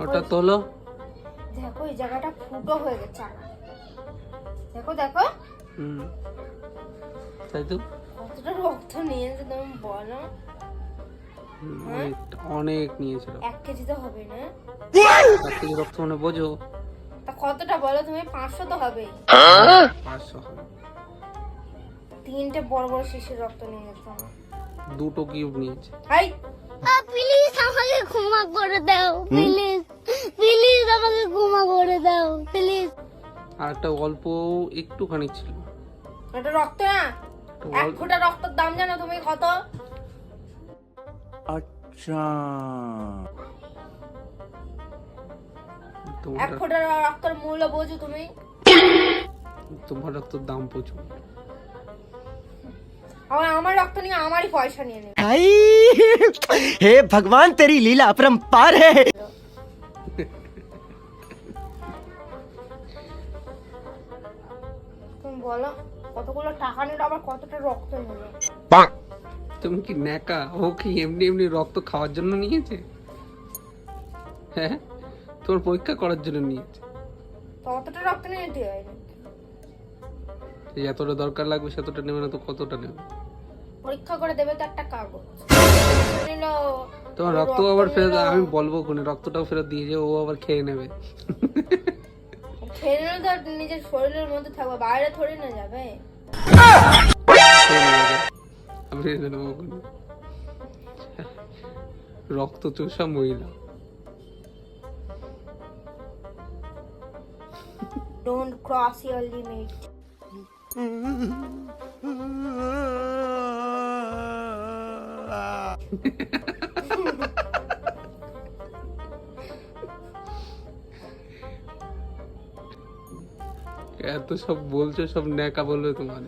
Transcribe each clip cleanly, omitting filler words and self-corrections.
ওটা তোলো। দেখো এই জায়গাটা ফুটো হয়ে গেছে। দেখো দেখো। তাই তো। কতটা রক্ত নিয়েছে তুমি বলো? অনেক নিয়েছিল। 1 কেজি তো হবে না? 1 কেজি রক্ত মানে বোঝো। তা কতটা বলো তুমি? 500 তো হবে। 500 হবে। 3টে বড় বড় শিশির রক্ত নিয়ে গেছে আমার। 2টো কিউব নিয়েছে। হাই প্লিজ আমাকে ক্ষমা করে দাও, প্লিজ প্লিজ আমাকে ক্ষমা করে দাও প্লিজ। আর একটা অল্প একটুখানি ছিল। এটা রক্ত না? 1 ফোঁটা রক্তের দাম জানো তুমি কত? আচ্ছা 1 ফোঁটা রক্তের মূল্য বোঝো তুমি? তোমার রক্তের দাম প্রচুর। আমার রক্ত নিয়ে আমারই পয়সা নিয়ে নেবে। हे भगवान तेरी लीला अपरंपार है। তুমি বলো কতগুলো টাকা নিল আবার কতটা রক্ত নিল? তুমি কি ন্যাকা? ও কি এমনি এমনি রক্ত খাওয়ার জন্য নিয়েছে? হ্যাঁ, তোর পরীক্ষা করার জন্য নিয়েছে। কতটা রক্ত নিয়ে নিতে হয়? যতটা দরকার লাগবে সেতটা নেবে না তো কতটা নেবে? পরীক্ষা করে দেবে তো একটা কাগজ। নিল তোমার রক্ত আবার ফেরত, আমি বলবো কোনে রক্তটাও ফেরত দিয়ে যে ও আবার খেয়ে নেবে। খেয়ে নিলে তো নিজের শরীরের মধ্যে থাকবে, বাইরে থরে না যাবে। আমি রেখে দেবো কোনে। রক্ত চোষা মহিলা। Don't cross your limit. এত সব বলছো, সব ন্যাকা বলবে তোমার।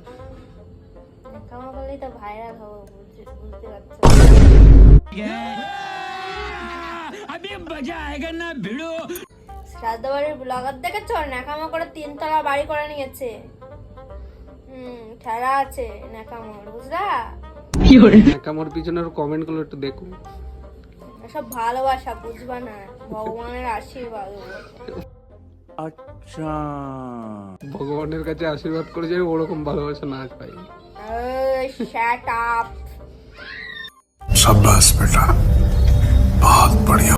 কামা করলেই তো ভাইরাল হবো, বুঝতে পারছো? শ্রাদ্ধবাড়ির ব্লগার দেখেছো? ন্যাকামা করে 3 তলা বাড়ি করে নিয়েছে। ঠেলা আছে ন্যাকামোর, বুঝলা? ন্যাকামোর পিছনের কমেন্ট গুলো একটু দেখো। সব ভালোবাসা, বুঝবা না? ভগবানের আশীর্বাদ। अच्छा ভগবানের কাছে আশীর্বাদ করে যাবে, ওরকম ভালোবাসা না পাই। Shut up. शाबाश बेटा, बहुत बढ़िया।